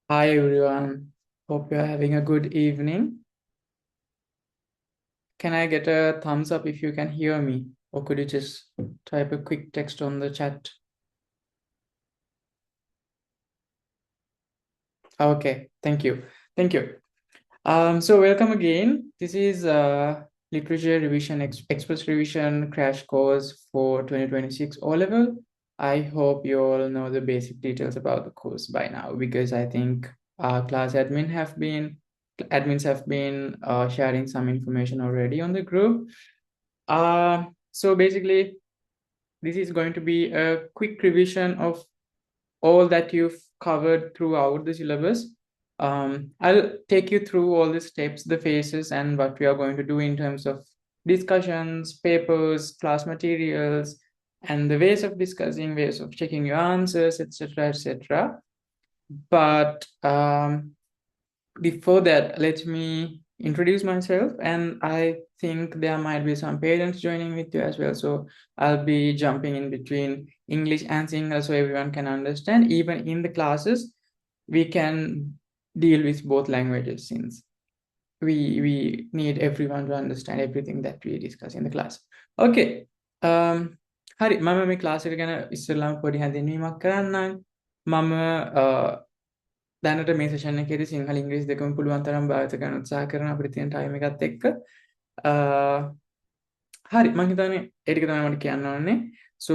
Hi everyone. Hope you're having a good evening. Can I get a thumbs up if you can hear me? Or could you just type a quick text on the chat? Okay, thank you. Thank you. So welcome again. This is Literature Revision Express Revision Crash Course for 2026 O Level. I hope you all know the basic details about the course by now because I think our class admins have been sharing some information already on the group. So basically, this is going to be a quick revision of all that you've covered throughout the syllabus. I'll take you through all the steps, the phases, and what we are going to do in terms of discussions, papers, class materials, and the ways of discussing, ways of checking your answers, etc., etc. But before that, let me introduce myself, and I think there might be some parents joining with you as well. So I'll be jumping in between English and Sinhala so everyone can understand. Even in the classes, we can deal with both languages since we need everyone to understand everything that we discuss in the class. Okay. හරි මම මේ class එක ගැන ඉස්සෙල්ලාම පොඩි හැඳින්වීමක් කරන්නම්. මම දැනට මේ සෙෂන් එකේදී සිංහල ඉංග්‍රීසි දෙකම පුළුවන් තරම් භාවිත කරන්න උත්සාහ කරන අපිට තියෙන ටයිම් එකත් එක්ක හරි මම හිතන්නේ ඒ ටික තමයි මට කියන්න ඕනේ. So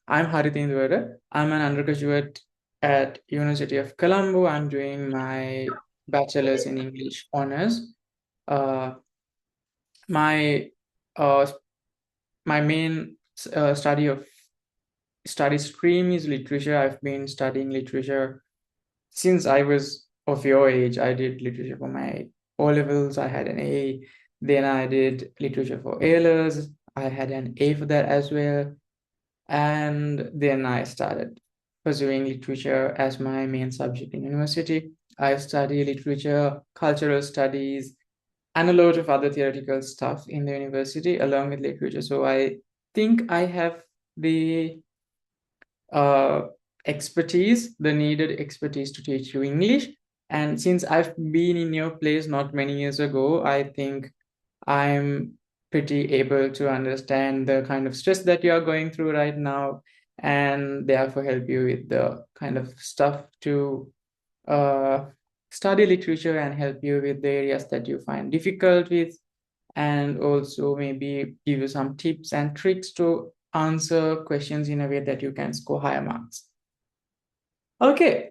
I'm Harith Indwara. I'm an undergraduate at University of Colombo. I'm doing my bachelor's in English honors. Uh, my uh, my main study stream is literature. I've been studying literature since I was of your age. I did literature for my O levels. I had an A. Then I did literature for A-levels. I had an A for that as well. And then I started pursuing literature as my main subject in university. I study literature, cultural studies, and a lot of other theoretical stuff in the university along with literature. So I think I have the expertise, the needed expertise to teach you English. And since I've been in your place not many years ago, I think I'm pretty able to understand the kind of stress that you are going through right now, and therefore help you with the kind of stuff to uh, study literature and help you with the areas that you find difficult with, and also maybe give you some tips and tricks to answer questions in a way that you can score higher marks. Okay,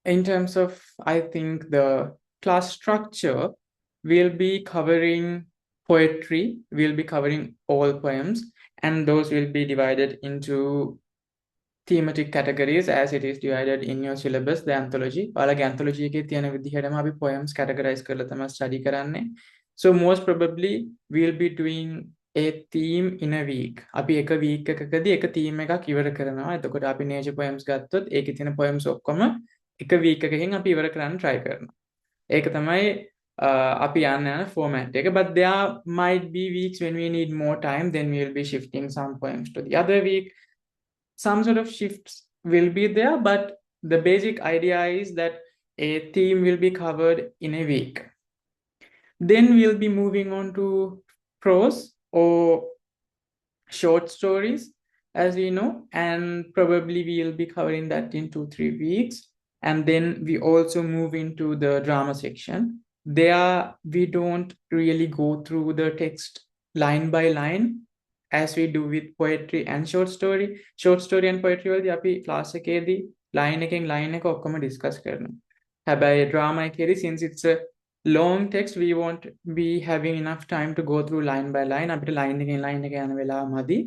in terms of, I think the class structure, we'll be covering poetry, we'll be covering all poems, and those will be divided into thematic categories as it is divided in your syllabus, the anthology. ඔයාලගේ anthology එකේ තියෙන විදිහටම අපි poems categorize කරලා තමයි study කරන්නේ. So most probably we'll be doing a theme in a week. අපි එක week එකකදී එක theme එකක් ඉවර කරනවා. එතකොට අපි nature poems ගත්තොත් ඒකේ තියෙන poems ඔක්කොම එක week එකකින් අපි ඉවර කරන්න try කරනවා. ඒක තමයි අපි යන්න යන format එක. But there might be weeks when we need more time, then we'll be shifting some poems to the other week. Some sort of shifts will be there, but the basic idea is that a theme will be covered in a week. Then we'll be moving on to prose or short stories, as we know, and probably we'll be covering that in 2-3 weeks. And then we also move into the drama section. There, we don't really go through the text line by line as we do with poetry and short story. Short story and poetry වලදී අපි class එකේදී line එකෙන් line එක ඔක්කොම discuss කරනවා. හැබැයි drama එකේදී since it's a long text, we won't be having enough time to go through line by line. අපිට line එකෙන් line එක යන වෙලාව මදි.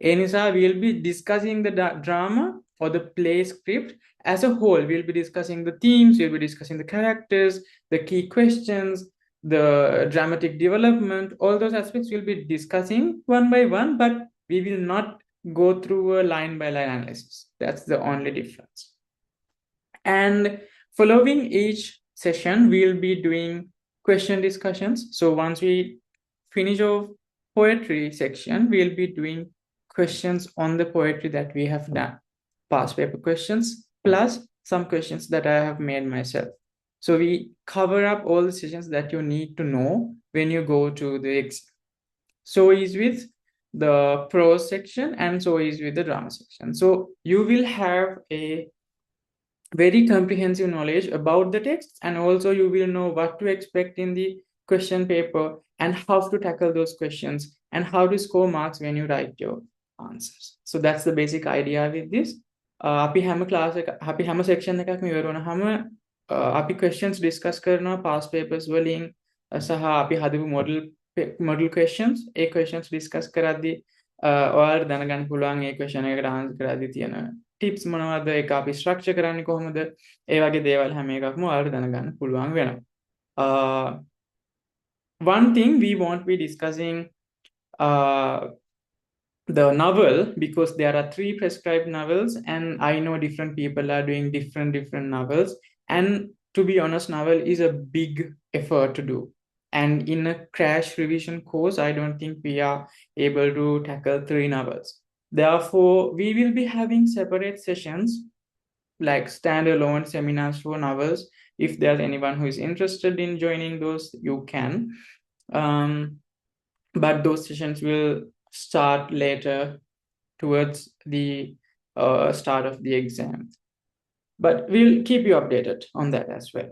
ඒ නිසා we'll be discussing the drama or the play script as a whole. We'll be discussing the themes, we'll be discussing the characters, the key questions, the dramatic development, all those aspects we'll be discussing one by one, but we will not go through a line by line analysis. That's the only difference. And following each session, we'll be doing question discussions. So once we finish off poetry section, we'll be doing questions on the poetry that we have done, past paper questions, plus some questions that I have made myself. So we cover up all the sessions that you need to know when you go to the exam. So is with the prose section, and so is with the drama section. So you will have a very comprehensive knowledge about the text, and also you will know what to expect in the question paper and how to tackle those questions and how to score marks when you write your answers. So that's the basic idea with this. අපි හැම class එක අපි හැම section එකක්ම ඉවර වුණාම අපි questions discuss කරනවා past papers වලින් සහ අපි හදපු model questions ඒ questions discuss කරද්දී ඔයාලට දැනගන්න පුළුවන් ඒ question එකට answer කරද්දී තියෙන tips මොනවද, ඒක අපි structure කරන්නේ කොහොමද, ඒ වගේ දේවල් හැම එකක්ම ඔයාලට දැනගන්න පුළුවන් වෙනවා. One thing we won't be discussing the novel, because there are 3 prescribed novels, and I know different people are doing different novels, and to be honest, novel is a big effort to do, and in a crash revision course I don't think we are able to tackle 3 novels. Therefore we will be having separate sessions like standalone seminars for novels. If there's anyone who is interested in joining those, you can, but those sessions will start later towards the start of the exam, but we'll keep you updated on that as well.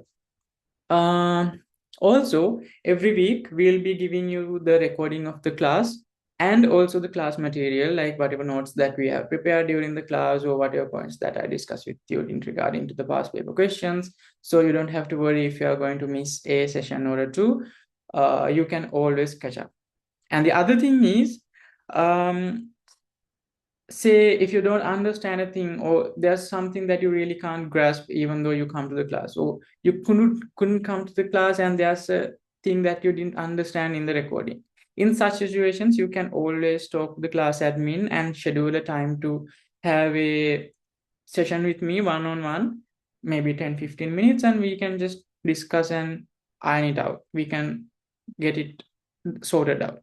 Also, every week we'll be giving you the recording of the class and also the class material, like whatever notes that we have prepared during the class or whatever points that I discussed with you in regarding to the past paper questions. So you don't have to worry if you are going to miss a session or two. You can always catch up. And the other thing is, say if you don't understand a thing, or there's something that you really can't grasp even though you come to the class, or you couldn't come to the class and there's a thing that you didn't understand in the recording. In such situations, you can always talk to the class admin and schedule a time to have a session with me one-on-one, maybe 10-15 minutes, and we can just discuss and iron it out. We can get it sorted out,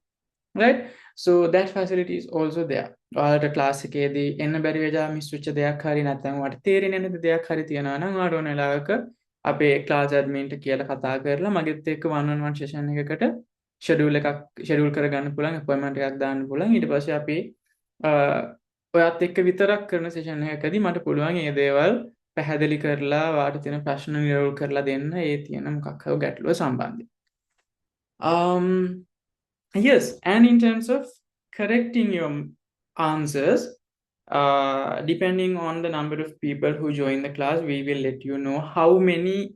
right? So that facility is also there. ඔයාලට class එකේදී එන්න බැරි වෙලා miss වෙච්ච දෙයක් හරි නැත්නම් ඔයාලට තේරෙන්නේ නැති දෙයක් හරි තියෙනවා නම් ඔයාලට ඕන වෙලාවක අපේ ක්ලාස් ඇඩ්මින්ට කියලා කතා කරලා මගෙත් එක්ක one on one session එකකට schedule කරගන්න පුළුවන්, appointment එකක් දාන්න පුළුවන්. ඊට පස්සේ අපි ඔයත් එක්ක විතරක් කරන session එකකදී මට පුළුවන් මේ දේවල් පැහැදිලි කරලා ඔයාලට තියෙන ප්‍රශ්න නිරවුල් කරලා දෙන්න ඒ තියෙන මොකක් හරි ගැටලුව සම්බන්ධයෙන්. Yes, and in terms of correcting your answers, depending on the number of people who join the class, we will let you know how many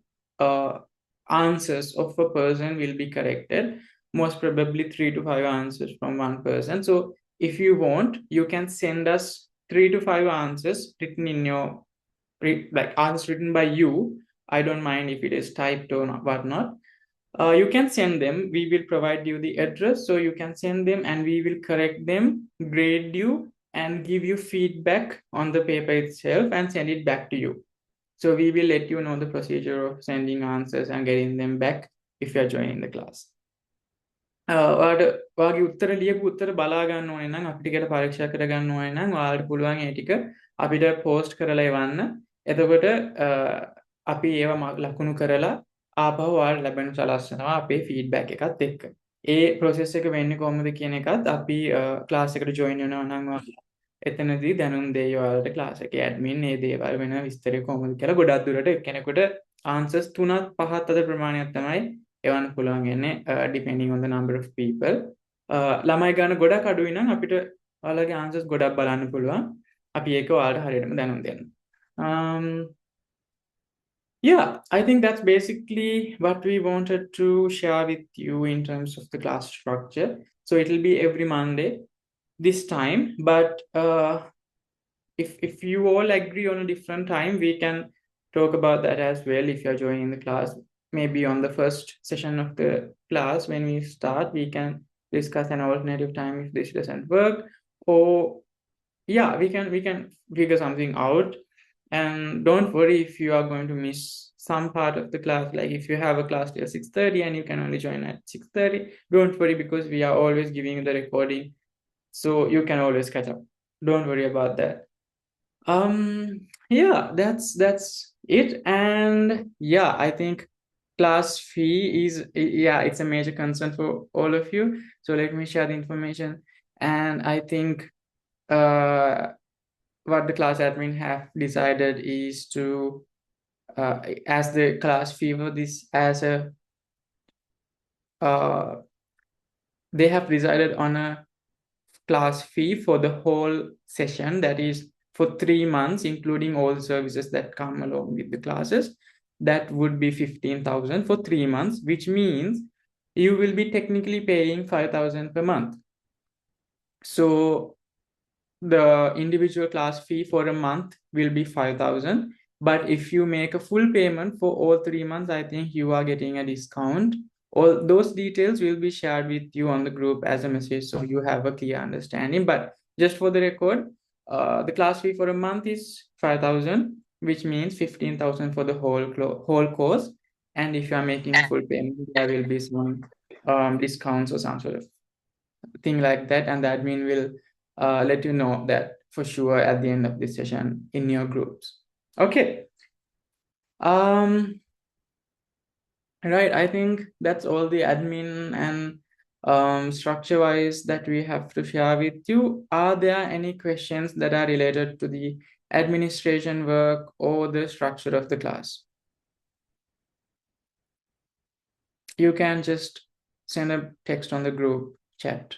answers of a person will be corrected. Most probably 3 to 5 answers from one person. So if you want, you can send us 3 to 5 answers written in your, like answers written by you. I don't mind if it is typed or not, whatnot. You can send them. We will provide you the address, so you can send them and we will correct them, grade you, and give you feedback on the paper itself and send it back to you. So we will let you know the procedure of sending answers and getting them back if you are joining the class. ඔයාගේ උත්තර ලියපු උත්තර බලා ගන්න ඕනේ නම් අපිට ටිකට පරීක්ෂා කර ගන්න ඕනේ නම් ඔයාලට පුළුවන් ඒ ටික අපිට පෝස්ට් කරලා එවන්න. එතකොට අපි ඒවා ලකුණු කරලා ආපහු ඔයාලට ලැබෙන සලස්සනවා අපේ ෆීඩ්බැක් එකත් එක්ක. ඒ process එක වෙන්නේ කොහොමද කියන එකත් අපි ක්ලාස් එකට join වෙනවා නම් එතනදී දැනුම් දෙයි ඔයාලට ක්ලාස් එකේ ඇඩ්මින් ඒ දේවල් වෙන විස්තරය කොහොමද කියලා ගොඩක් දුරට කෙනෙකුට answers 3ක් 5ක් අතර ප්‍රමාණයක් තමයි එවන්න පුළුවන් යන්නේ depending on the number of people. ළමයි ගන්න ගොඩක් අඩුයි නම් අපිට ඔයාලගේ answers ගොඩක් බලන්න පුළුවන්. අපි ඒක ඔයාලට හරියටම දැනුම් දෙන්න. Yeah, I think that's basically what we wanted to share with you in terms of the class structure. So it will be every Monday this time, but if you all agree on a different time, we can talk about that as well. If you're joining the class, maybe on the first session of the class when we start, we can discuss an alternative time if this doesn't work, or yeah, we can figure something out. And don't worry if you are going to miss some part of the class, like if you have a class till 6:30 and you can only join at 6:30, don't worry, because we are always giving you the recording, so you can always catch up. Don't worry about that. Yeah, that's it. And yeah, I think class fee is, yeah, it's a major concern for all of you. So let me share the information. And I think uh, what the class admin have decided is to, as the class fee for this as a, uh, they have decided on a class fee for the whole session, that is for 3 months, including all services that come along with the classes. That would be 15,000 for 3 months, which means you will be technically paying 5,000 per month. So the individual class fee for a month will be 5,000. But if you make a full payment for all 3 months, I think you are getting a discount. All those details will be shared with you on the group as a message, so you have a clear understanding. But just for the record, the class fee for a month is 5,000, which means 15,000 for the whole course. And if you are making full payment, there will be some discounts or some sort of thing like that, and the admin will let you know that for sure at the end of this session in your groups. Okay. Right, I think that's all the admin and structure wise that we have to share with you. Are there any questions that are related to the administration work or the structure of the class? You can just send a text on the group chat.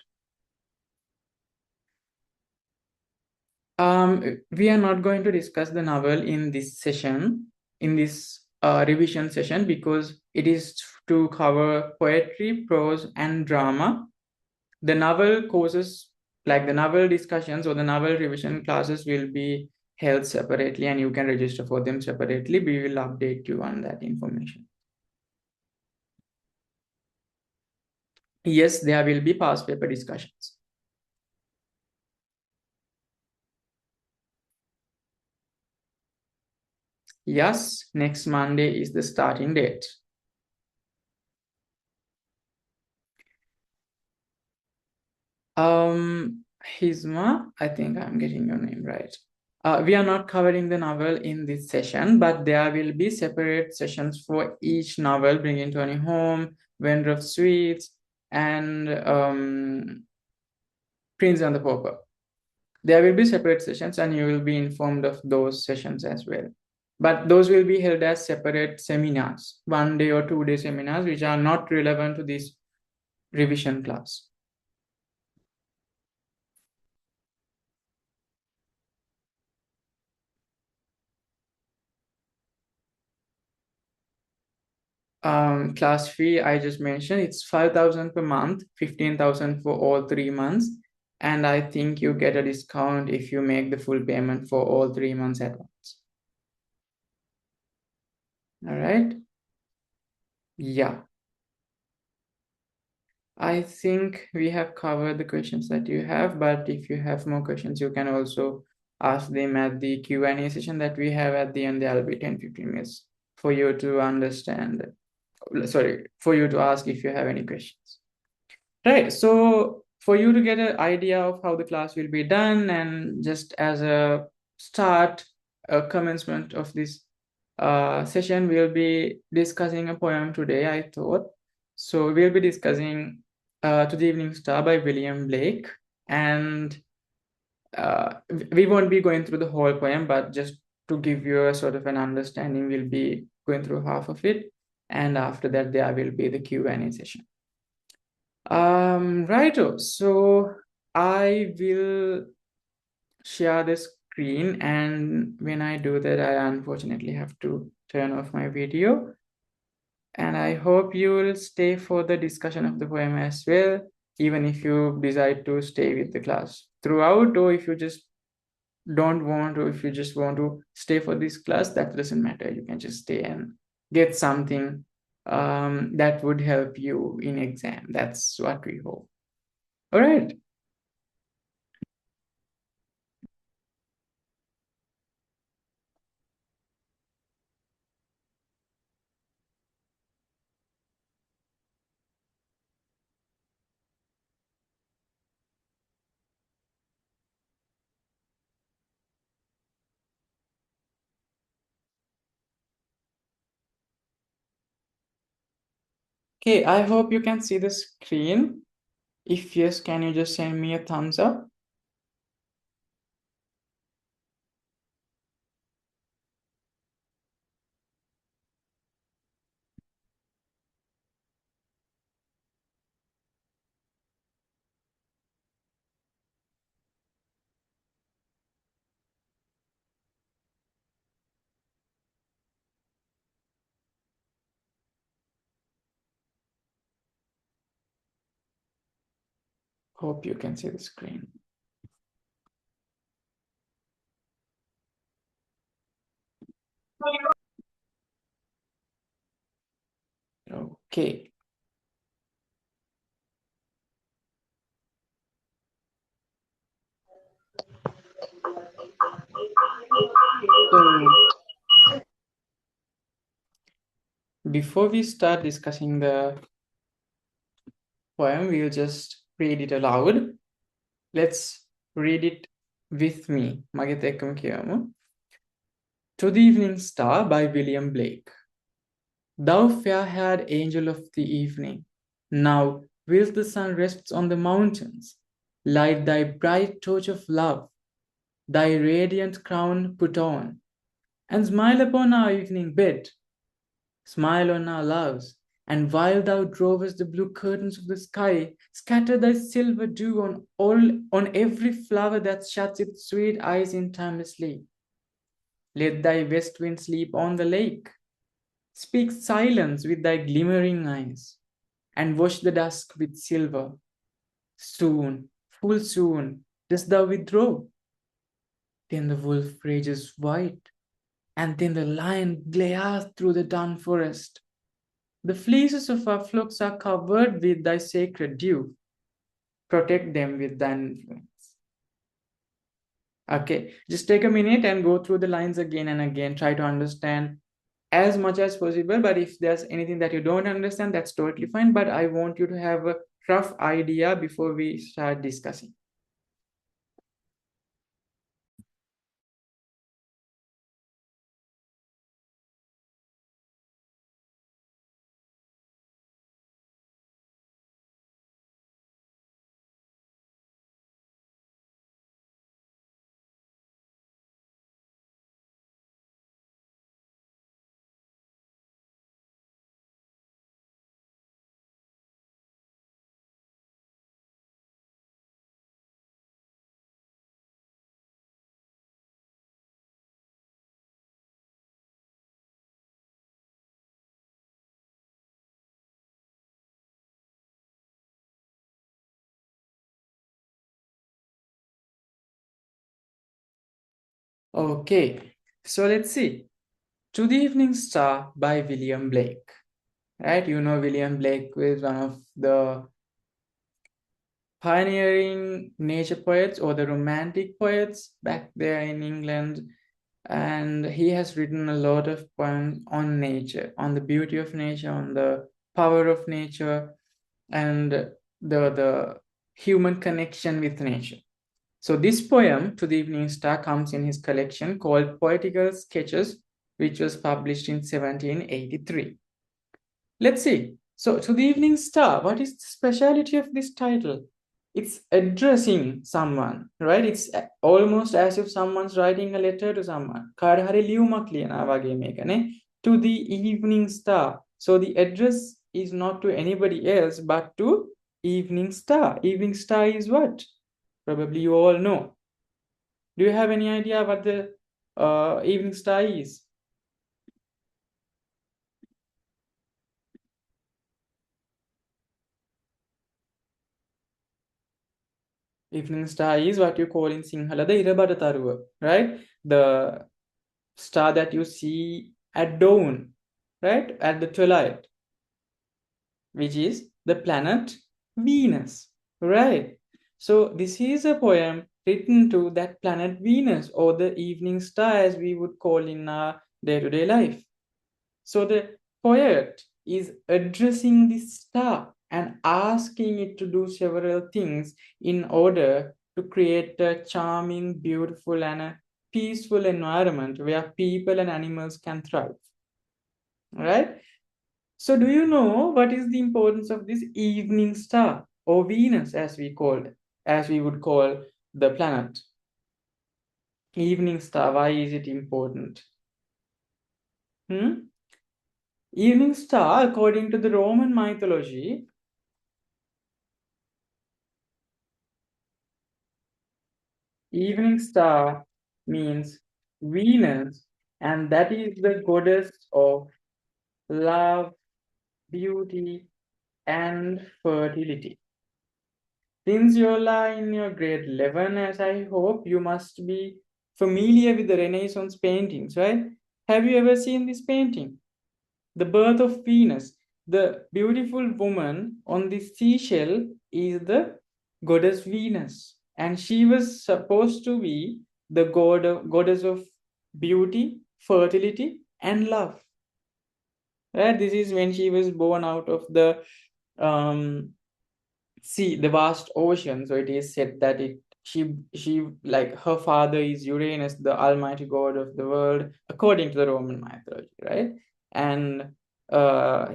We are not going to discuss the novel in this session, in this revision session, because it is to cover poetry, prose, and drama. The novel courses, like the novel discussions or the novel revision classes, will be held separately, and you can register for them separately. We will update you on that information. Yes, there will be past paper discussions. Yes, next Monday is the starting date. Hizma, I think I'm getting your name right. We are not covering the novel in this session, but there will be separate sessions for each novel: Bringing Tony Home, Vendor of Sweets, and Prince and the Pauper. There will be separate sessions, and you will be informed of those sessions as well. But those will be held as separate seminars, 1 day or 2 day seminars, which are not relevant to this revision class. Class fee I just mentioned, it's 5,000 per month, 15,000 for all 3 months. And I think you get a discount if you make the full payment for all 3 months at once. All right. Yeah. I think we have covered the questions that you have, but if you have more questions, you can also ask them at the Q&A session that we have at the end. There'll be 10-15 minutes for you to understand. Sorry, for you to ask if you have any questions. Right. So for you to get an idea of how the class will be done, and just as a start, a commencement of this session, we'll be discussing a poem today, I thought. So we'll be discussing To the Evening Star by William Blake. And we won't be going through the whole poem, but just to give you a sort of an understanding, we'll be going through half of it. And after that, there will be the Q&A session. Righto. So I will share the screen, and when I do that, I unfortunately have to turn off my video. And I hope you will stay for the discussion of the poem as well, even if you decide to stay with the class throughout, or if you just don't want, or if you just want to stay for this class, that doesn't matter. You can just stay and get something that would help you in exam. That's what we hope. All right. Okay, I hope you can see the screen. If yes, can you just send me a thumbs up? Hope you can see the screen. Okay. So before we start discussing the poem, we'll just read it aloud. Let's read it with me. මගෙත් එක්කම කියමු. To the Evening Star by William Blake. Thou fair-haired angel of the evening, now whilst the sun rests on the mountains, light thy bright torch of love, thy radiant crown put on, and smile upon our evening bed, smile on our loves, and while thou drovest the blue curtains of the sky, scatter thy silver dew on every flower that shuts its sweet eyes in timeless sleep. Let thy west wind sleep on the lake. Speak silence with thy glimmering eyes, and wash the dusk with silver. Soon, full soon, dost thou withdraw. Then the wolf rages white, and then the lion glares through the dun forest. The fleeces of our flocks are covered with thy sacred dew. Protect them with thine influence. Okay, just take a minute and go through the lines again and again. Try to understand as much as possible, but if there's anything that you don't understand, that's totally fine, but I want you to have a rough idea before we start discussing. Okay, so let's see. To the Evening Star by William Blake. Right, you know William Blake is one of the pioneering nature poets or the romantic poets back there in England. And he has written a lot of poems on nature, on the beauty of nature, on the power of nature, and the human connection with nature. So this poem, To the Evening Star, comes in his collection called Poetical Sketches, which was published in 1783. Let's see. So, To the Evening Star, what is the speciality of this title? It's addressing someone, right? It's almost as if someone's writing a letter to someone. කාට හරි ලියුමක් ලියනවා වගේ මේකනේ. To the Evening Star. So the address is not to anybody else but to Evening Star. Evening Star is what? Probably you all know. Do you have any idea what the Evening Star is? Evening star is what you call in Sinhala the Irabada Taruwa, right? The star that you see at dawn, right? At the twilight, which is the planet Venus, right? So this is a poem written to that planet Venus, or the evening star as we would call in our day-to-day life. So the poet is addressing this star and asking it to do several things in order to create a charming, beautiful, and a peaceful environment where people and animals can thrive. Right? So do you know what is the importance of this evening star or Venus as we called, as we would call the planet? Evening star, why is it important? Hmm? Evening star, according to the Roman mythology, evening star means Venus, and that is the goddess of love, beauty, and fertility. Since you're in your grade 11, as I hope, you must be familiar with the Renaissance paintings, right? Have you ever seen this painting? The Birth of Venus. The beautiful woman on the seashell is the goddess Venus, and she was supposed to be the goddess of beauty, fertility, and love. Right? This is when she was born out of the sea, the vast ocean. So it is said that she like her father is Uranus, the almighty god of the world, according to the Roman mythology, right? And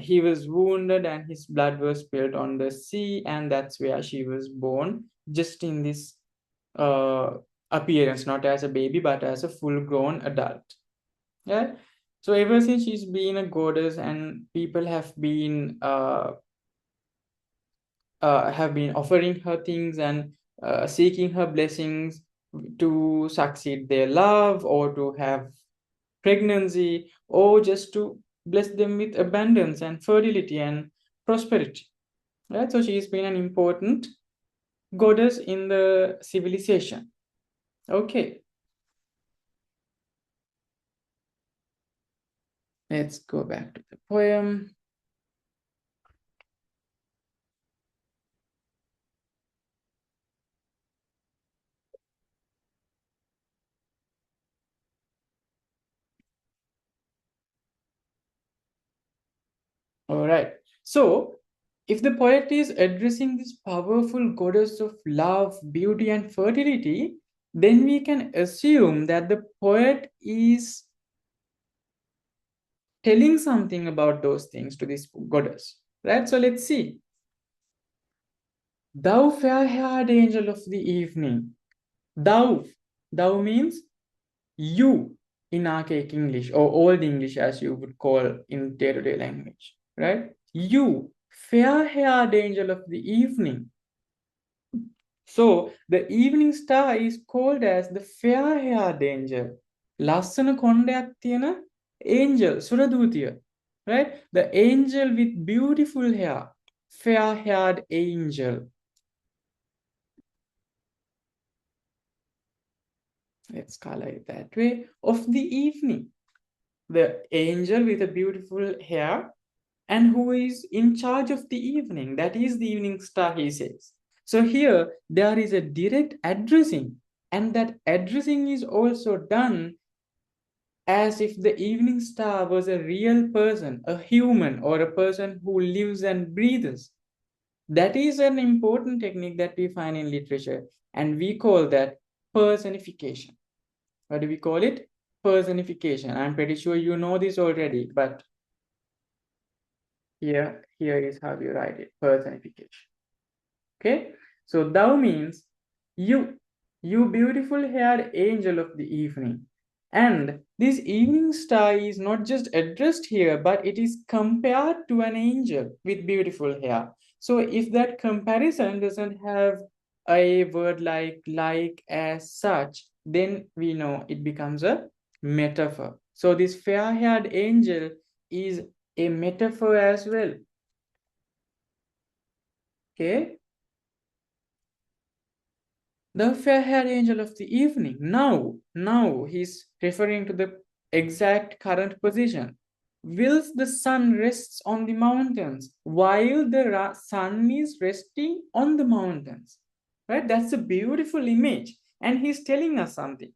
he was wounded and his blood was spilled on the sea, and that's where she was born, just in this uh, appearance, not as a baby but as a full grown adult. Yeah. So ever since she's been a goddess, and people have been offering her things and seeking her blessings to succeed their love, or to have pregnancy, or just to bless them with abundance and fertility and prosperity. Right? So she's been an important goddess in the civilization. Okay, let's go back to the poem. All right. So, if the poet is addressing this powerful goddess of love, beauty, and fertility, then we can assume that the poet is telling something about those things to this goddess. Right? So, let's see. Thou fair haired angel of the evening. Thou. Thou means you in archaic English, or Old English as you would call in day-to-day language. Right? You, fair haired angel of the evening. So the evening star is called as the fair-haired angel. ලස්සන කොණ්ඩයක් තියෙන angel, සුරදූතිය. Right? The angel with beautiful hair. Fair-haired angel. Let's color it that way. Of the evening. The angel with a beautiful hair, and who is in charge of the evening. That is the evening star, he says. So here there is a direct addressing, and that addressing is also done as if the evening star was a real person, a human, or a person who lives and breathes. That is an important technique that we find in literature, and we call that personification. What do we call it? Personification. I'm pretty sure you know this already, but here is how you write it: personification. Okay, so thou means you, you beautiful haired angel of the evening. And this evening star is not just addressed here, but it is compared to an angel with beautiful hair. So if that comparison doesn't have a word like as such, then we know it becomes a metaphor. So this fair haired angel is a metaphor as well. Okay. The fair-haired angel of the evening. Now he's referring to the exact current position. Whilst the sun rests on the mountains, while the sun is resting on the mountains. Right? That's a beautiful image. And he's telling us something.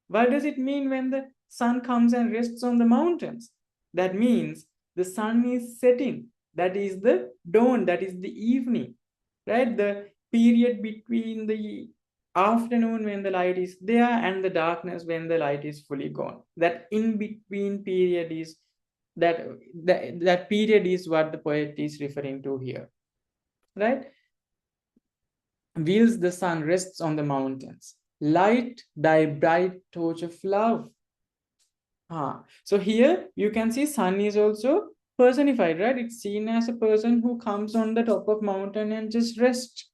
What does it mean when the sun comes and rests on the mountains? That means the sun is setting. That is the dawn, that is the evening. Right? The period between the afternoon when the light is there and the darkness when the light is fully gone. That in between period is that that period is what the poet is referring to here, right? Whilst the sun rests on the mountains, light thy bright torch of love. So here you can see sun is also personified, right? It's seen as a person who comes on the top of mountain and just rests.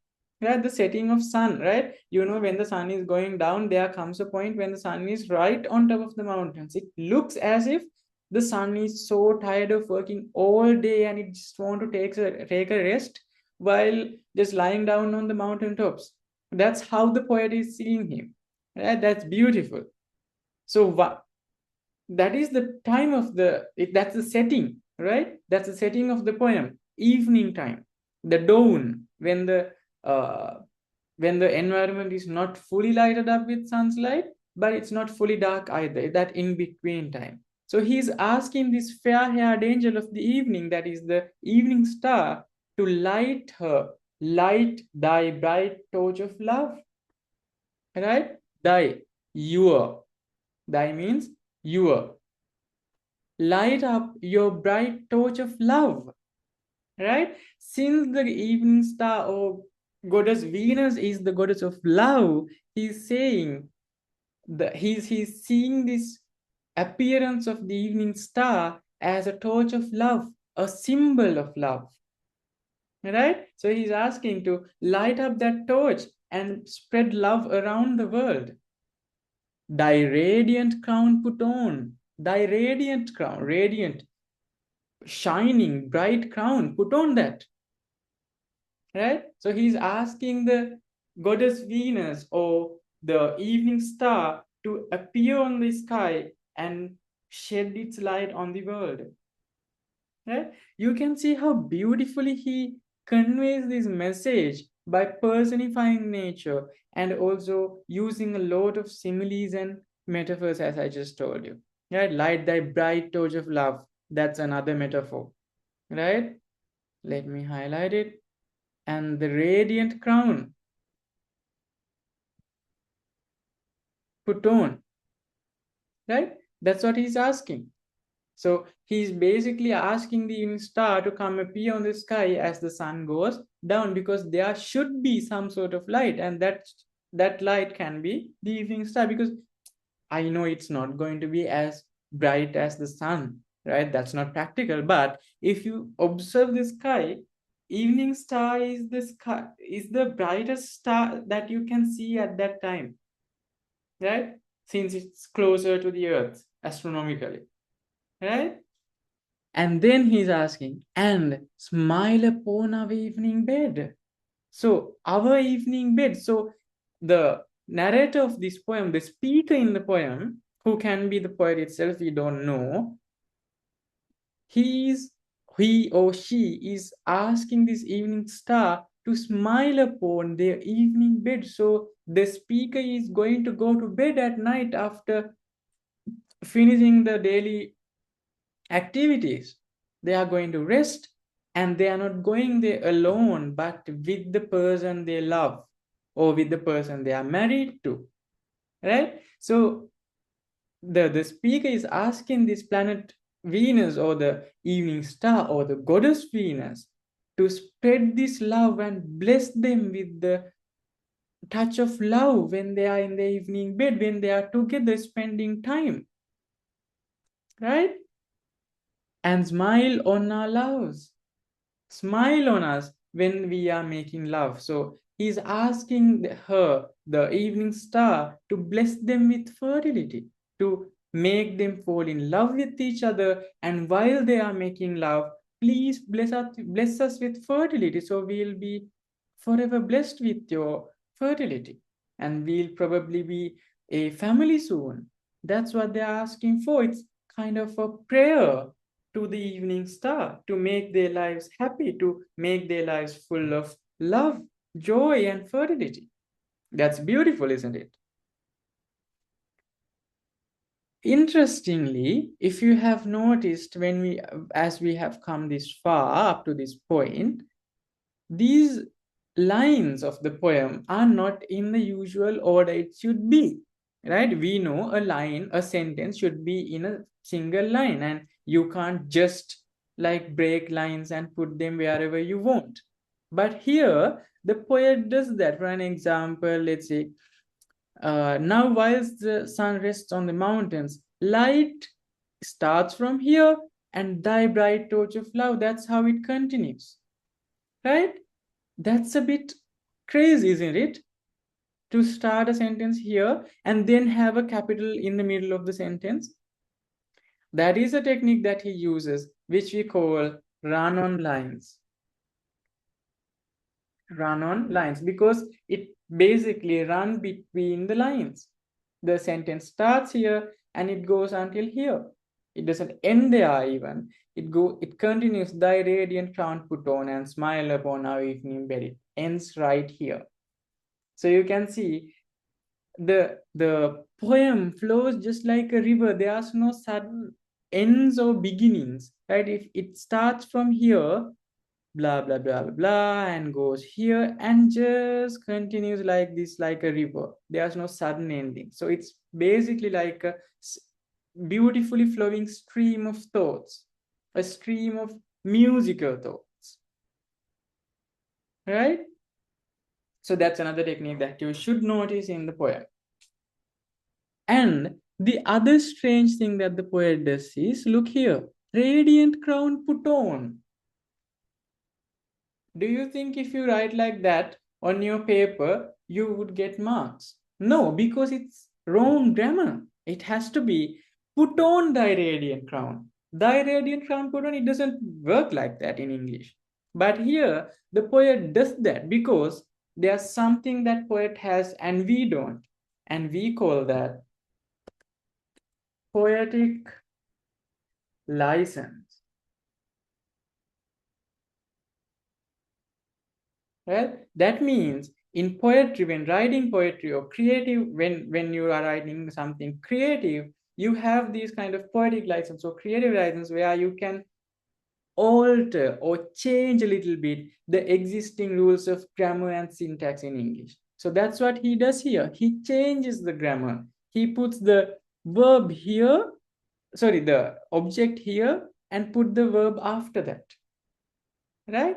Right, the setting of sun, right? When the sun is going down, there comes a point when the sun is right on top of the mountains. It looks as if the sun is so tired of working all day and it just want to take a rest while just lying down on the mountain tops. That's how the poet is seeing him, right? That's beautiful. So what that is the time of that's the setting, right? That's the setting of the poem. Evening time, the dawn, when the environment is not fully lighted up with sunlight, but it's not fully dark either, that in between time. So he's asking this fair-haired angel of the evening, that is the evening star, to light thy bright torch of love, right? Your thy means your, light up your bright torch of love, right? Since the evening star or goddess Venus is the goddess of love, he's saying that he's seeing this appearance of the evening star as a torch of love, a symbol of love, right? So he's asking to light up that torch and spread love around the world. Thy radiant crown put on, thy radiant crown, radiant, shining, bright crown, put on that, right? So he's asking the goddess Venus or the evening star to appear on the sky and shed its light on the world, right? You can see how beautifully he conveys this message by personifying nature and also using a lot of similes and metaphors, as I just told you, right? Light thy bright torch of love, that's another metaphor, right? Let me highlight it. And the radiant crown put on, right? That's what he's asking. So he's basically asking the evening star to come appear on the sky as the sun goes down, because there should be some sort of light, and that light can be the evening star, because I know it's not going to be as bright as the sun, right? That's not practical. But if you observe the sky, evening star is the brightest star that you can see at that time, right? Since it's closer to the earth astronomically, right? And then he's asking, and smile upon our evening bed. So our evening bed. So the narrator of this poem, the speaker in the poem, who can be the poet itself, we don't know. He or she is asking this evening star to smile upon their evening bed. So the speaker is going to go to bed at night after finishing the daily activities. They are going to rest, and they are not going there alone, but with the person they love or with the person they are married to, right? So the speaker is asking this planet Venus or the evening star or the goddess Venus to spread this love and bless them with the touch of love when they are in the evening bed, when they are together spending time, right? And smile on our loves. Smile on us when we are making love. So he's asking her, the evening star, to bless them with fertility, to make them fall in love with each other. And while they are making love, please bless us with fertility. So we'll be forever blessed with your fertility. And we'll probably be a family soon. That's what they're asking for. It's kind of a prayer to the evening star to make their lives happy, to make their lives full of love, joy, and fertility. That's beautiful, isn't it? Interestingly, if you have noticed, as we have come this far up to this point, these lines of the poem are not in the usual order it should be. right? We know a line, a sentence should be in a single line, and you can't just like break lines and put them wherever you want. But here, the poet does that. For an example, let's say, now whilst the sun rests on the mountains, light starts from here, and thy bright torch of love. That's how it continues, right? That's a bit crazy, isn't it? To start a sentence here and then have a capital in the middle of the sentence. That is a technique that he uses, which we call run on lines. Run on lines, because it basically run between the lines. The sentence starts here and it goes until here. It doesn't end there even. It continues, thy radiant crown put on and smile upon our evening bed. It ends right here. So you can see the poem flows just like a river. There's no sudden ends or beginnings, right? If it starts from here, blah blah blah blah blah, and goes here and just continues like this, like a river. There's no sudden ending. So it's basically like a beautifully flowing stream of thoughts, a stream of musical thoughts, right? So that's another technique that you should notice in the poem. And the other strange thing that the poet does is, look here, radiant crown put on. Do you think if you write like that on your paper, you would get marks? No, because it's wrong grammar. It has to be put on thy radiant crown. Thy radiant crown put on, it doesn't work like that in English. But here, the poet does that because there's something that poet has and we don't. And we call that poetic license. Well, that means in poetry, when writing poetry or creative, when you are writing something creative, you have these kind of poetic license or creative license where you can alter or change a little bit the existing rules of grammar and syntax in English. So that's what he does here. He changes the grammar. He puts the verb here, sorry, the object here, and put the verb after that, right?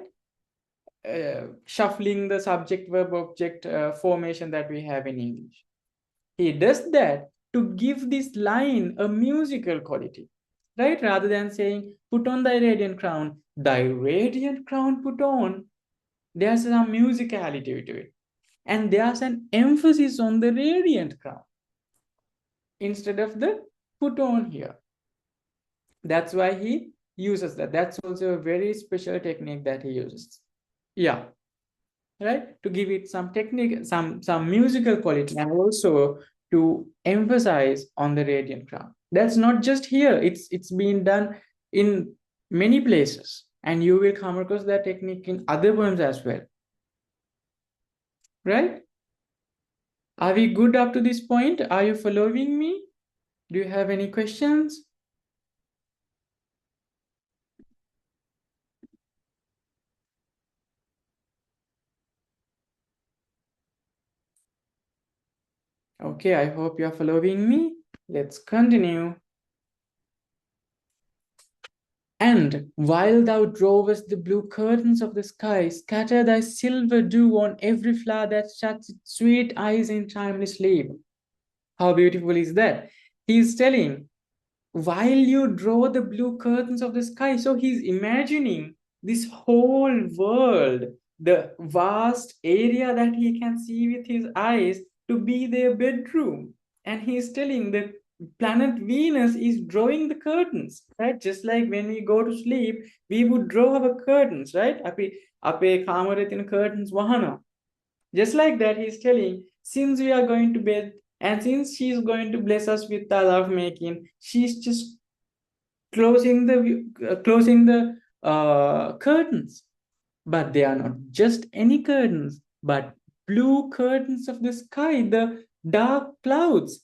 Shuffling the subject verb object formation that we have in English. He does that to give this line a musical quality, right? Rather than saying, put on thy radiant crown put on. There's some musicality to it. And there's an emphasis on the radiant crown instead of the put on here. That's why he uses that. That's also a very special technique that he uses. Yeah. Right, to give it some technique, some musical quality, and also to emphasize on the radiant crown. That's not just here, it's been done in many places, and you will come across that technique in other poems as well, right? Are we good up to this point? Are you following me? Do you have any questions? Okay, I hope you're following me. Let's continue. And while thou drovest the blue curtains of the sky, scatter thy silver dew on every flower that shuts its sweet eyes in timely sleep. How beautiful is that? He's telling, while you draw the blue curtains of the sky, so he's imagining this whole world, the vast area that he can see with his eyes, to be their bedroom. And he's telling the planet Venus is drawing the curtains, right? Just like when we go to sleep, we would draw our curtains, right? Ape kamare curtains wahana. Just like that, he's telling, since we are going to bed, and since she's going to bless us with the love making, she's just closing the curtains. But they are not just any curtains, but blue curtains of the sky, the dark clouds,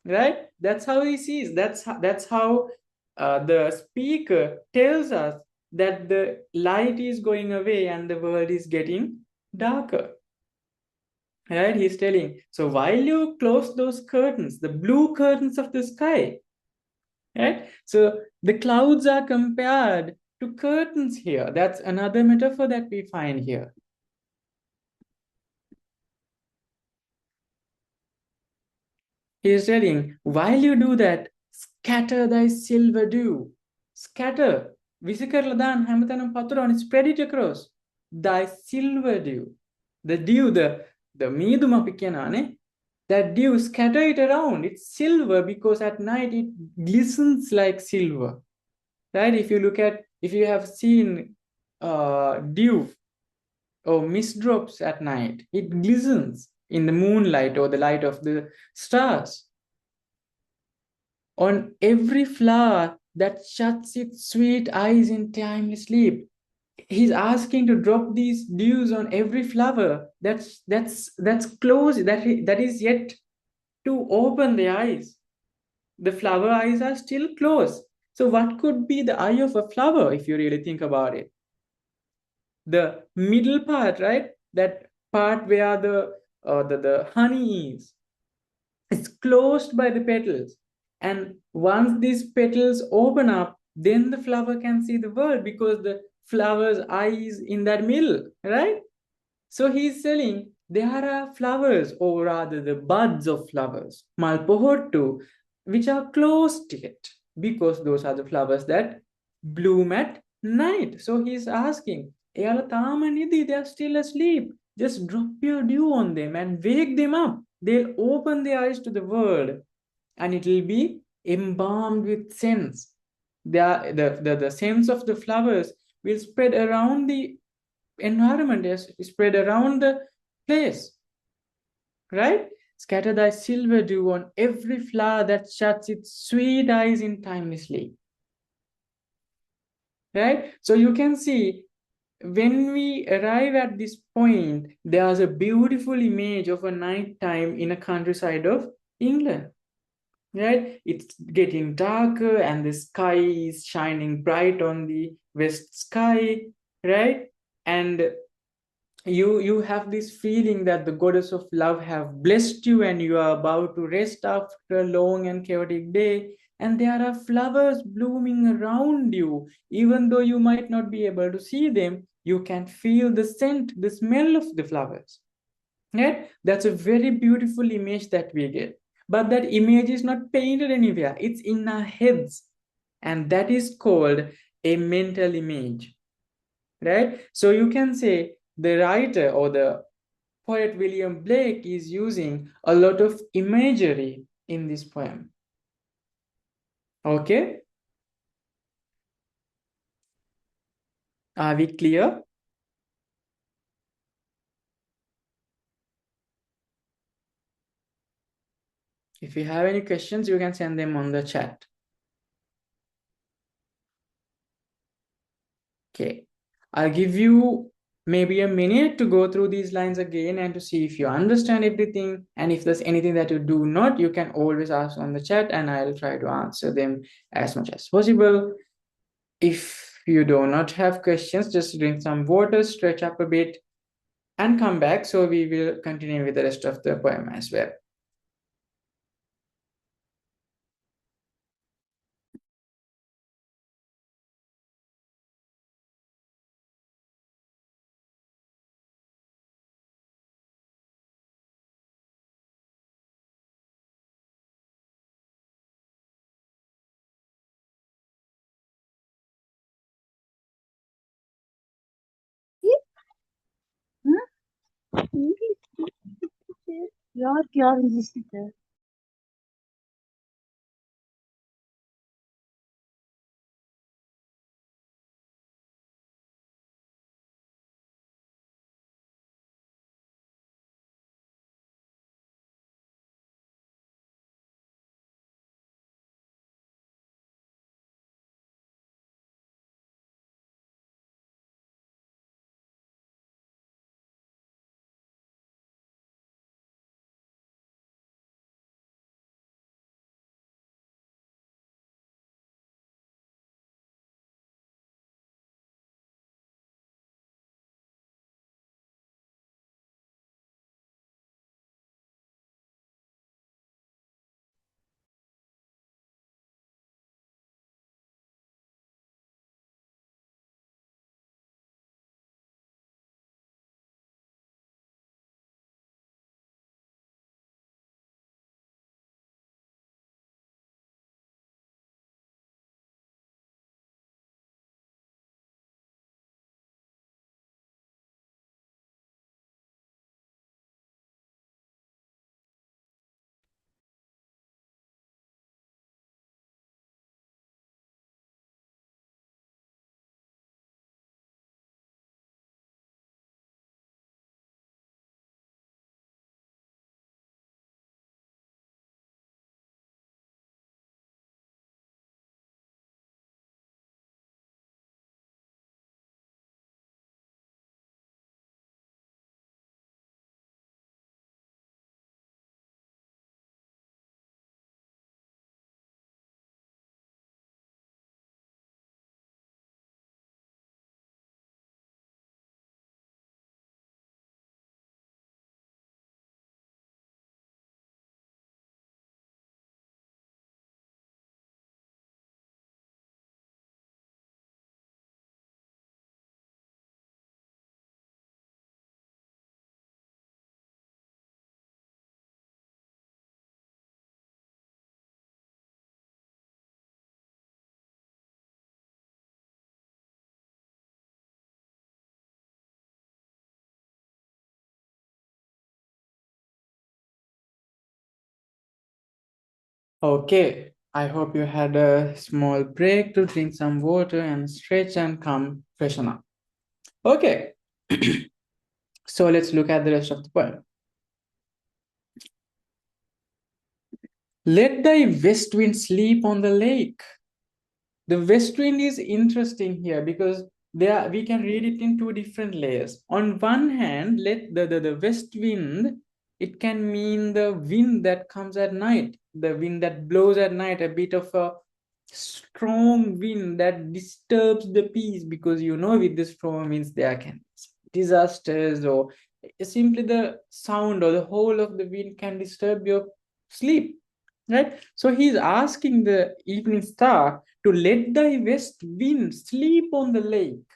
right? That's how he sees. That's how the speaker tells us that the light is going away and the world is getting darker. right? He's telling, so while you close those curtains, the blue curtains of the sky, right? So the clouds are compared to curtains here. That's another metaphor that we find here. He's telling, while you do that, scatter thy silver dew. Scatter. Visikarla dan hamatanam paturon, spread it across. Thy silver dew. The dew, the meeduma pikyanane, that dew, scatter it around. It's silver because at night it glistens like silver. Right? If you have seen dew or mist drops at night, it glistens in the moonlight or the light of the stars. On every flower that shuts its sweet eyes in timely sleep. He's asking to drop these dews on every flower that's closed, that is yet to open the eyes. The flower eyes are still closed. So what could be the eye of a flower if you really think about it? The middle part, right? That part where the honey is. It's closed by the petals. And once these petals open up, then the flower can see the world because the flower's eye is in that middle, right? So he's telling there are flowers, or rather the buds of flowers, malpohottu, which are closed yet because those are the flowers that bloom at night. So he's asking, "Eyala tama nidhi, they are still asleep. Just drop your dew on them and wake them up. They'll open their eyes to the world and it will be embalmed with scents. The scents of the flowers will spread around the environment, yes, spread around the place, right? Scatter thy silver dew on every flower that shuts its sweet eyes in timely sleep, right? So you can see when we arrive at this point, there's a beautiful image of a night time in a countryside of England, right? It's getting darker and the sky is shining bright on the west sky, right? And you have this feeling that the goddess of love have blessed you and you are about to rest after a long and chaotic day, and there are flowers blooming around you. Even though you might not be able to see them, you can feel the scent, the smell of the flowers, right? That's a very beautiful image that we get, but that image is not painted anywhere, it's in our heads, and that is called a mental image, right? So you can say the writer or the poet William Blake is using a lot of imagery in this poem. Okay, are we clear? If you have any questions, you can send them on the chat. Okay, I'll give you maybe a minute to go through these lines again and to see if you understand everything. And if there's anything that you do not, you can always ask on the chat and I'll try to answer them as much as possible. If you do not have questions, just drink some water, stretch up a bit, and come back. So we will continue with the rest of the poem as well. यार क्या रिजिस्टिक है Okay, I hope you had a small break to drink some water and stretch and come freshen up. Okay, so let's look at the rest of the poem. Let thy west wind sleep on the lake. The west wind is interesting here because there we can read it in two different layers. On one hand, let the west wind, it can mean the wind that comes at night, the wind that blows at night, a bit of a strong wind that disturbs the peace, because with the storm winds there can be disasters, or simply the sound or the whole of the wind can disturb your sleep, right? So he's asking the evening star to let the west wind sleep on the lake.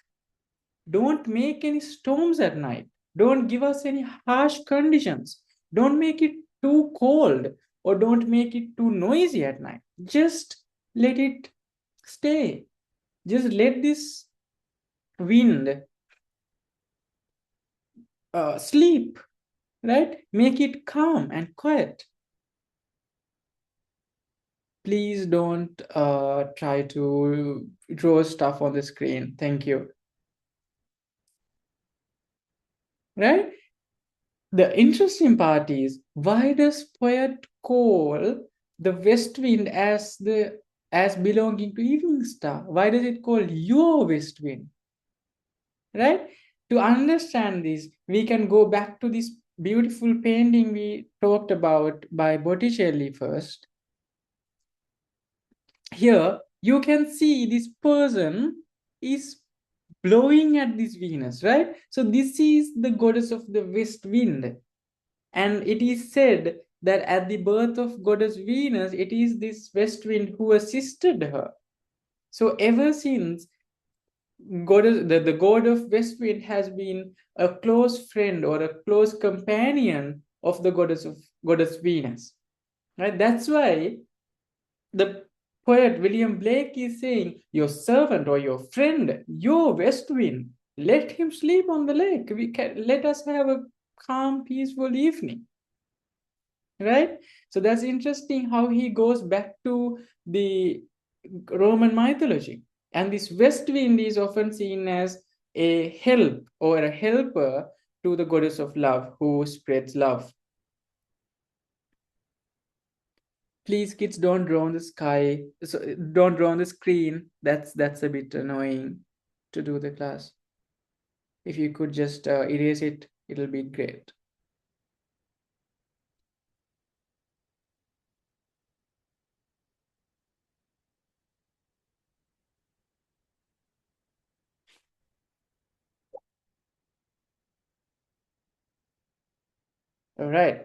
Don't make any storms at night. Don't give us any harsh conditions. Don't make it too cold, or don't make it too noisy at night. Just let it stay. Just let this wind sleep, right? Make it calm and quiet. Please don't try to draw stuff on the screen. Thank you. Right? The interesting part is, why does poet call the west wind as belonging to evening star? Why does it call your west wind? Right? To understand this, we can go back to this beautiful painting we talked about by Botticelli first. Here you can see this person is blowing at this Venus, right? So this is the goddess of the west wind. And it is said that at the birth of goddess Venus, it is this west wind who assisted her. So ever since, the god of west wind has been a close friend or a close companion of the goddess Venus. Right? That's why the poet William Blake is saying, your servant or your friend, your west wind, let him sleep on the lake. Let us have a calm, peaceful evening. Right? So that's interesting how he goes back to the Roman mythology. And this west wind is often seen as a help or a helper to the goddess of love who spreads love. Please, kids, don't draw on the sky. So don't draw on the screen. That's a bit annoying to do the class. If you could just erase it, it'll be great. All right.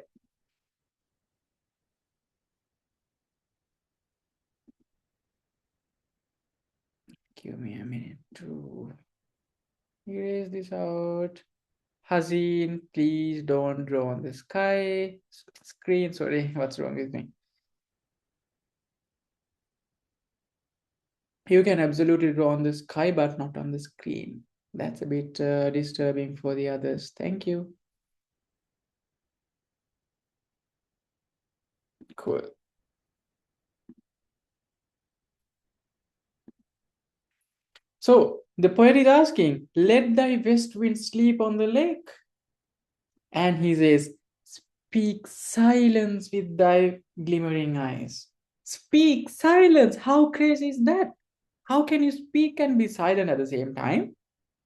Give me a minute to erase this out. Hazin, please don't draw on the sky screen. Sorry, what's wrong with me? You can absolutely draw on the sky, but not on the screen. That's a bit disturbing for the others. Thank you. Cool. So the poet is asking, let thy west wind sleep on the lake. And he says, speak silence with thy glimmering eyes. Speak silence. How crazy is that? How can you speak and be silent at the same time?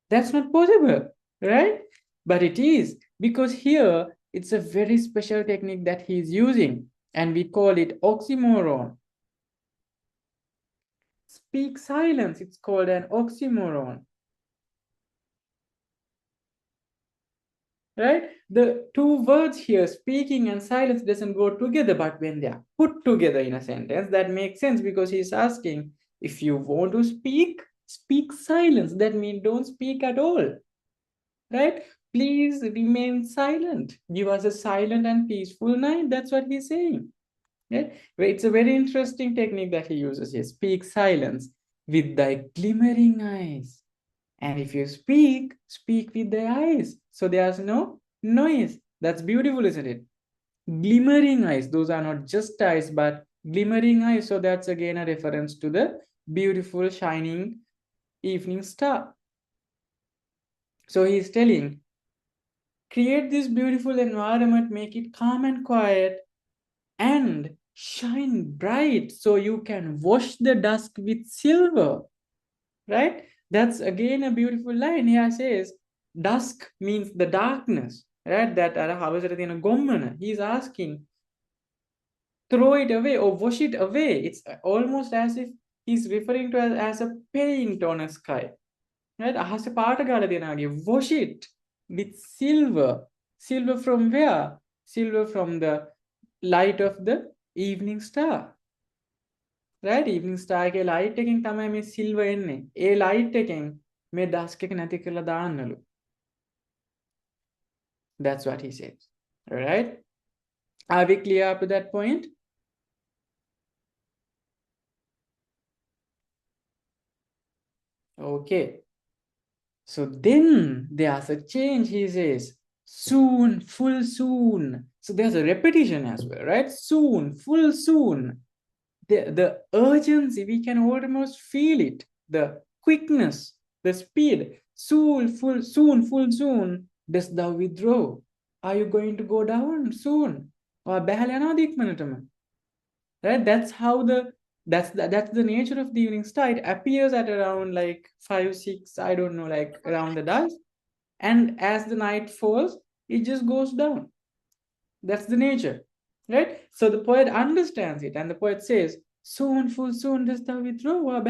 That's not possible, right? But it is, because here it's a very special technique that he's using, and we call it oxymoron. Speak silence, it's called an oxymoron. Right? The two words here, speaking and silence, doesn't go together, but when they are put together in a sentence, that makes sense, because he's asking, if you want to speak, speak silence. That means don't speak at all. Right? Please remain silent. Give us a silent and peaceful night. That's what he's saying. Yeah? It's a very interesting technique that he uses here. Speak silence with thy glimmering eyes. And if you speak, speak with the eyes. So there's no noise. That's beautiful, isn't it? Glimmering eyes. Those are not just eyes, but glimmering eye. So that's again a reference to the beautiful shining evening star. So he's telling, create this beautiful environment, make it calm and quiet, and shine bright so you can wash the dusk with silver. Right? That's again a beautiful line. Here says, dusk means the darkness. Right? That he's asking, throw it away or wash it away. It's almost as if he's referring to as a paint on a sky. Right? අහසේ පාට ගාලා දෙනවා වගේ. Wash it with silver. Silver from where? Silver from the light of the evening star. Right? Evening star එකේ light එකෙන් තමයි මේ silver එන්නේ. ඒ light එකෙන් මේ dusk එක නැති කරලා දාන්නලු. That's what he says. All right? Are we clear up to that point? Okay. So then there's a change, he says. Soon, full soon. So there's a repetition as well, right? Soon, full soon. The urgency, we can almost feel it. The quickness, the speed. Soon, full soon. Does thou withdraw? Are you going to go down soon? Or right? That's how that's the nature of the evening star. It appears at around like 5-6, I don't know, like around the dusk, and as the night falls it just goes down. That's the nature, right? So the poet understands it, and the poet says, soon, full soon dost thou withdraw,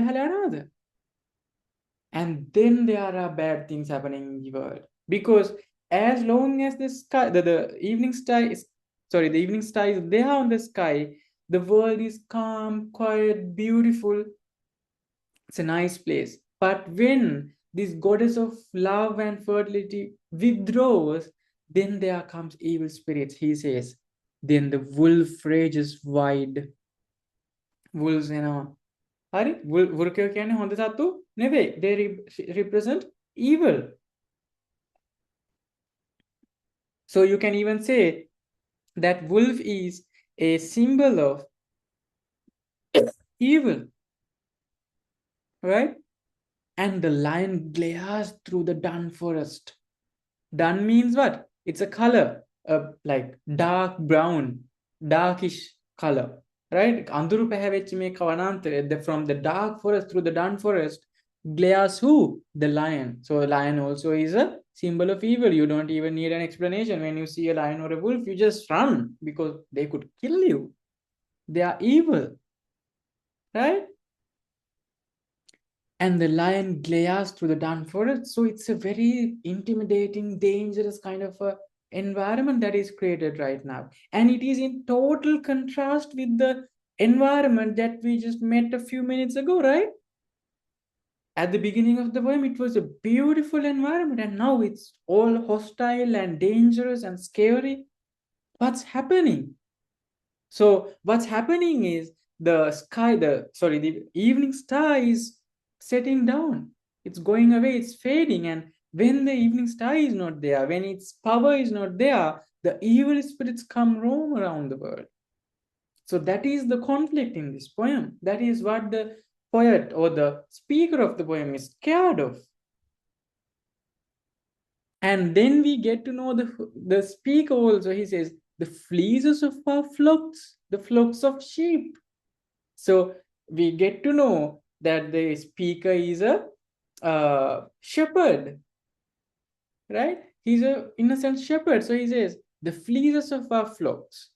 and then there are bad things happening in the world, because as long as the sky, the evening star is, sorry, the evening star is there on the sky, the world is calm, quiet, beautiful. It's a nice place. But when this goddess of love and fertility withdraws, then there comes evil spirits. He says, then the wolf rages wide. Wolves, හරි වෘකයෝ කියන්නේ හොඳ සත්තු නෙවෙයි. They represent evil. So you can even say that wolf is a symbol of evil, right? And the lion glares through the dun forest. Dun means what? It's a color, like dark brown, darkish color, right? Anduru පැහැවෙච්ච මේ කවනාන්තරය, from the dark forest through the dun forest glares who? The lion. So a lion also is a symbol of evil. You don't even need an explanation. When you see a lion or a wolf, you just run, because they could kill you. They are evil, right? And the lion glares through the dun forest. So it's a very intimidating, dangerous kind of a environment that is created right now. And it is in total contrast with the environment that we just met a few minutes ago, right? At the beginning of the poem, it was a beautiful environment, and now it's all hostile and dangerous and scary. What's happening? So what's happening is the sky, the evening star is setting down. It's going away, it's fading. And when the evening star is not there, when its power is not there, the evil spirits come roam around the world. So that is the conflict in this poem. That is what the poet or the speaker of the poem is scared of. And then we get to know the speaker also. He says, the fleeces of our flocks, the flocks of sheep. So we get to know that the speaker is a shepherd, right? He's a innocent shepherd. So he says, the fleeces of our flocks,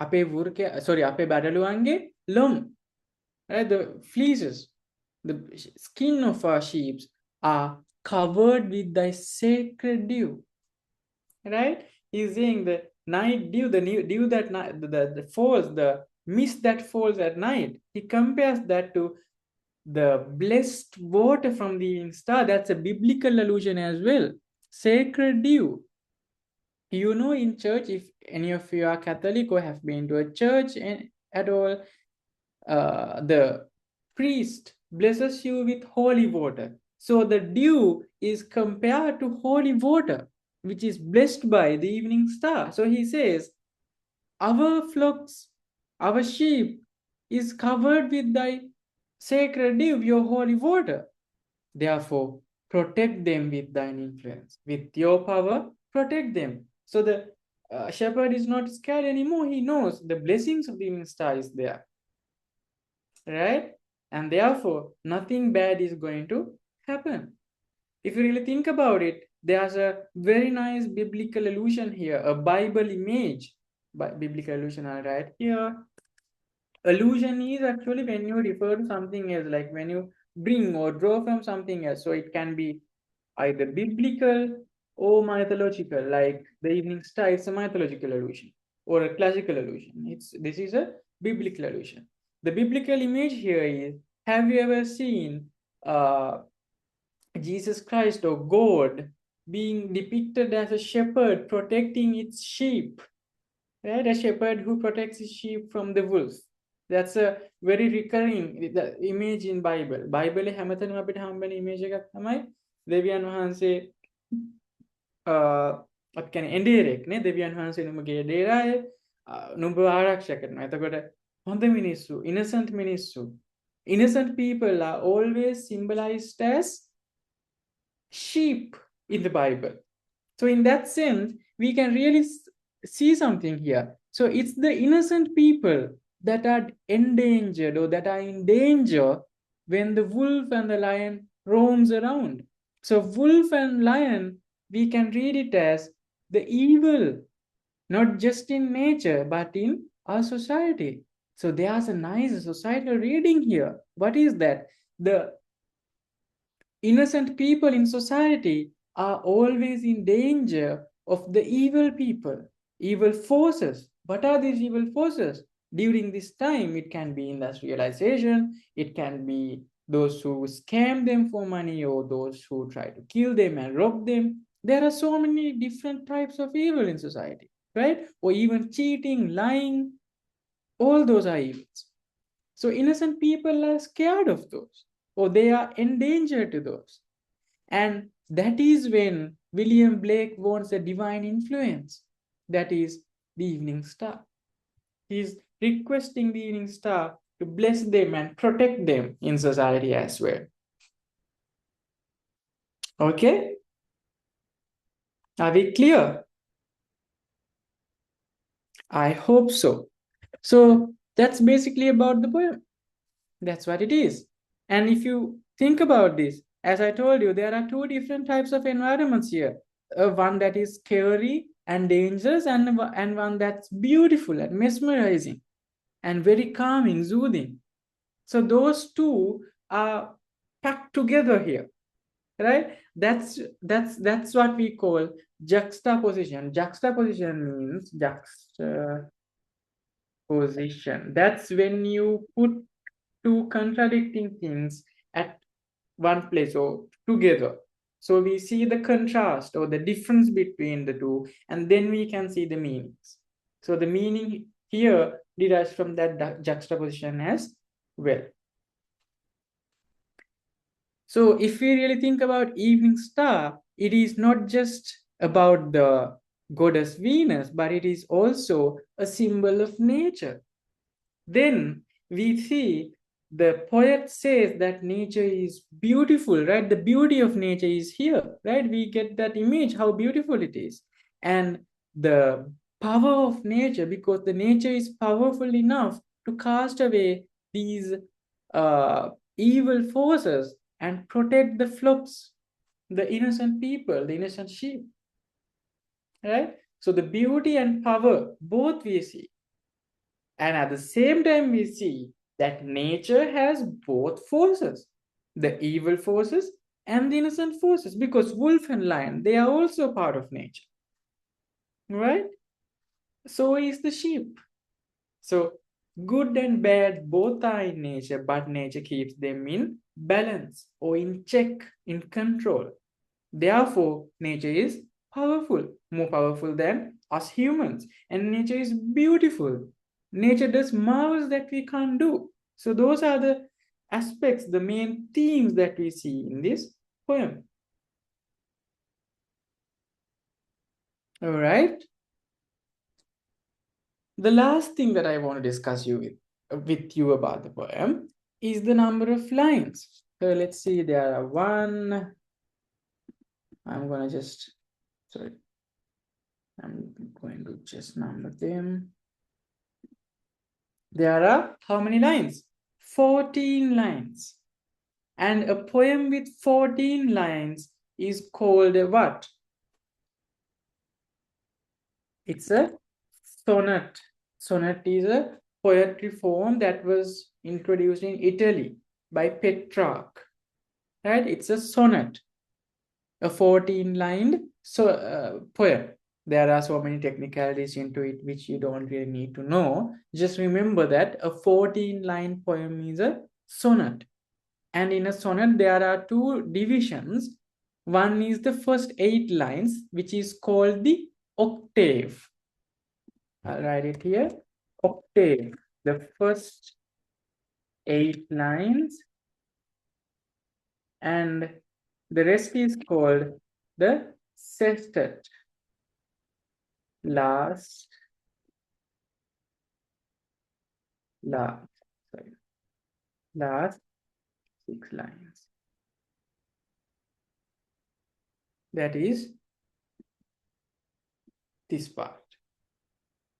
අපේ බඩලුවන්ගේ ලොම්, right? The fleeces, the skin of our sheep are covered with thy sacred dew, right? He's saying the night dew, the dew that the falls, the mist that falls at night. He compares that to the blessed water from the evening star. That's a biblical allusion as well. Sacred dew. You know, in church, if any of you are Catholic or have been to a church at all, the priest blesses you with holy water. So the dew is compared to holy water, which is blessed by the evening star. So he says, our flocks, our sheep is covered with thy sacred dew, your holy water. Therefore, protect them with thine influence. With your power, protect them. So the shepherd is not scared anymore. He knows the blessings of the evening star is there, right? And therefore, nothing bad is going to happen. If you really think about it, there's a very nice biblical allusion here, a Bible image. Biblical allusion, all right? Here, allusion is actually when you refer to something else, like when you bring or draw from something else. So it can be either biblical or mythological, like the evening star is a mythological allusion or a classical allusion. This is a biblical allusion. The biblical image here is, have you ever seen Jesus Christ or God being depicted as a shepherd protecting its sheep, right? A shepherd who protects his sheep from the wolves. That's a very recurring the image in Bible. Bible හැමතැනම අපිට හම්බෙන image එකක් තමයි දෙවියන් වහන්සේ අපි කියන්නේ එඬේරෙක් නේ දෙවියන් වහන්සේ නුඹගේ ඩේරාය නුඹ ආරක්ෂා කරනවා. එතකොට හොඳ මිනිස්සු, innocent මිනිස්සු. Innocent people are always symbolized as sheep in the Bible. So in that sense, we can really see something here. So it's the innocent people that are endangered or that are in danger when the wolf and the lion roams around. So wolf and lion, we can read it as the evil, not just in nature, but in our society. So there's a nice societal reading here. What is that? The innocent people in society are always in danger of the evil people, evil forces. What are these evil forces? During this time, it can be industrialization, it can be those who scam them for money or those who try to kill them and rob them. There are so many different types of evil in society, right? Or even cheating, lying, all those are evils. So innocent people are scared of those, or they are endangered to those. And that is when William Blake wants a divine influence. That is the evening star. He's requesting the evening star to bless them and protect them in society as well. Okay? Are we clear? I hope so. So that's basically about the poem. That's what it is. And if you think about this, as I told you, there are two different types of environments here. One that is scary and dangerous, and one that's beautiful and mesmerizing and very calming, soothing. So those two are packed together here, right? That's what we call juxtaposition. Juxtaposition means juxtaposition. That's when you put two contradicting things at one place or together. So we see the contrast or the difference between the two, and then we can see the meanings. So the meaning here derives from that juxtaposition as well. So if we really think about evening star, it is not just about the goddess Venus, but it is also a symbol of nature. Then we see the poet says that nature is beautiful, right? The beauty of nature is here, right? We get that image, how beautiful it is. And the power of nature, because the nature is powerful enough to cast away these evil forces and protect the flocks, the innocent people, the innocent sheep, right? So the beauty and power, both we see. And at the same time, we see that nature has both forces, the evil forces and the innocent forces, because wolf and lion, they are also part of nature, right? So is the sheep. So good and bad both are in nature, but nature keeps them in balance or in check, in control. Therefore, nature is powerful, more powerful than us humans. And nature is beautiful. Nature does marvels that we can't do. So those are the aspects, the main themes that we see in this poem. All right. The last thing that I want to discuss you with, with you about the poem is the number of lines. So let's see, there are one. I'm gonna just, sorry, I'm going to just number them. There are how many lines? 14 lines. And a poem with 14 lines is called a what? It's a sonnet. Sonnet is a poetry form that was introduced in Italy by Petrarch. Right? It's a sonnet, a 14-lined poem. There are so many technicalities into it which you don't really need to know. Just remember that a 14-line poem is a sonnet. And in a sonnet, there are two divisions. One is the first 8 lines, which is called the octave. I'll write it here. Octave. The first 8 lines, and the rest is called the sestet. Last, last, sorry, last 6 lines. That is this part.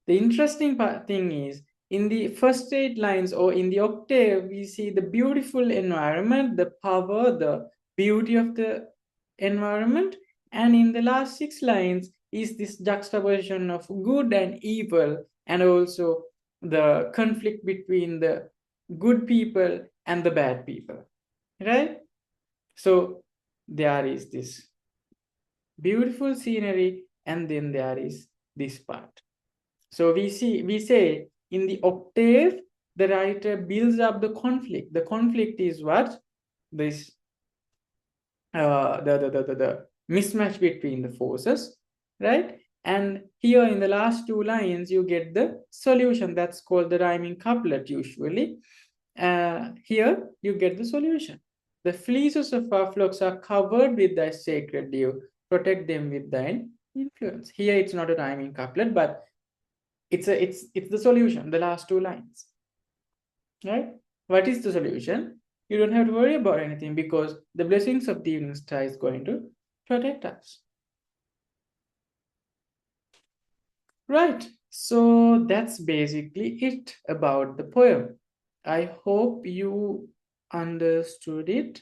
The interesting thing is, in the first 8 lines or in the octave, we see the beautiful environment, the power, the beauty of the environment. And in the last 6 lines is this juxtaposition of good and evil, and also the conflict between the good people and the bad people, right? So there is this beautiful scenery, and then there is this part. So we say in the octave, the writer builds up the conflict. The conflict is what? This the mismatch between the forces, right? And here in the last 2 lines, you get the solution. That's called the rhyming couplet usually. Here you get the solution. The fleeces of our flocks are covered with thy sacred dew. Protect them with thine influence. Here it's not a rhyming couplet, but it's the solution, the last 2 lines, right? What is the solution? You don't have to worry about anything because the blessings of the evening star is going to protect us, right? So that's basically it about the poem. I hope you understood it.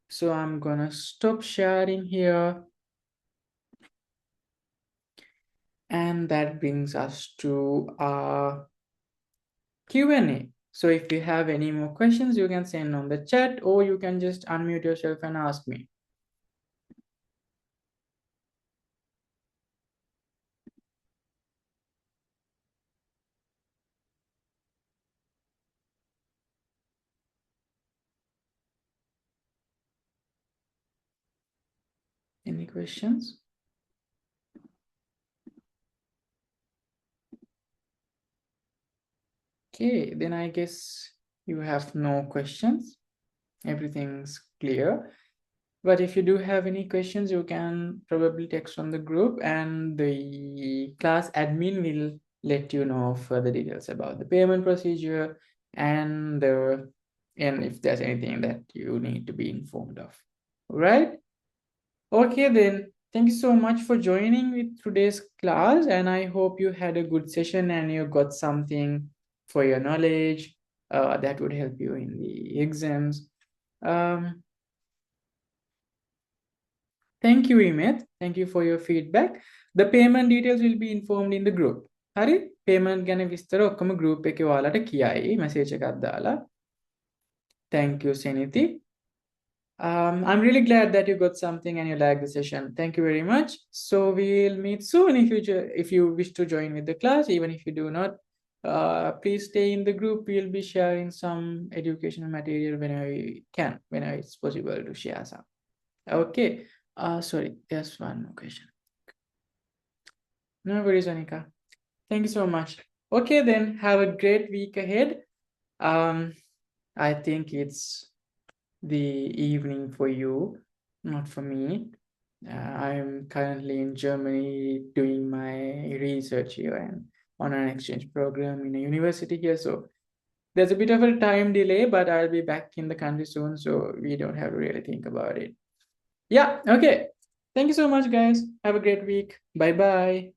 So I'm gonna stop sharing here, and that brings us to our Q&A. So if you have any more questions, you can send on the chat, or you can just unmute yourself and ask me. Any questions? Okay, then I guess you have no questions. Everything's clear. But if you do have any questions, you can probably text on the group, and the class admin will let you know further details about the payment procedure, and if there's anything that you need to be informed of. All right? Okay, then. Thank you so much for joining with today's class, and I hope you had a good session and you got something for your knowledge that would help you in the exams. Um, Thank you, Imit. Thank you for your feedback. The payment details will be informed in the group. හරි payment ගැන විස්තර ඔක්කොම group එකේ ඔයාලට කියයි message එකක් දාලා. Thank you, Seniti. I'm really glad that you got something and you liked the session. Thank you very much. So we'll meet soon if you wish to join with the class. Even if you do not, please stay in the group. We'll be sharing some educational material whenever we can, whenever it's possible to share some. Okay. Sorry, there's one more question. No worries, Anika. Thank you so much. Okay, then have a great week ahead. I think it's the evening for you, not for me. I'm currently in Germany doing my research here and on an exchange program in a university here. So There's a bit of a time delay, but I'll be back in the country soon, so we don't have to really think about it. Yeah, okay. Thank you so much, guys. Have a great week. Bye bye.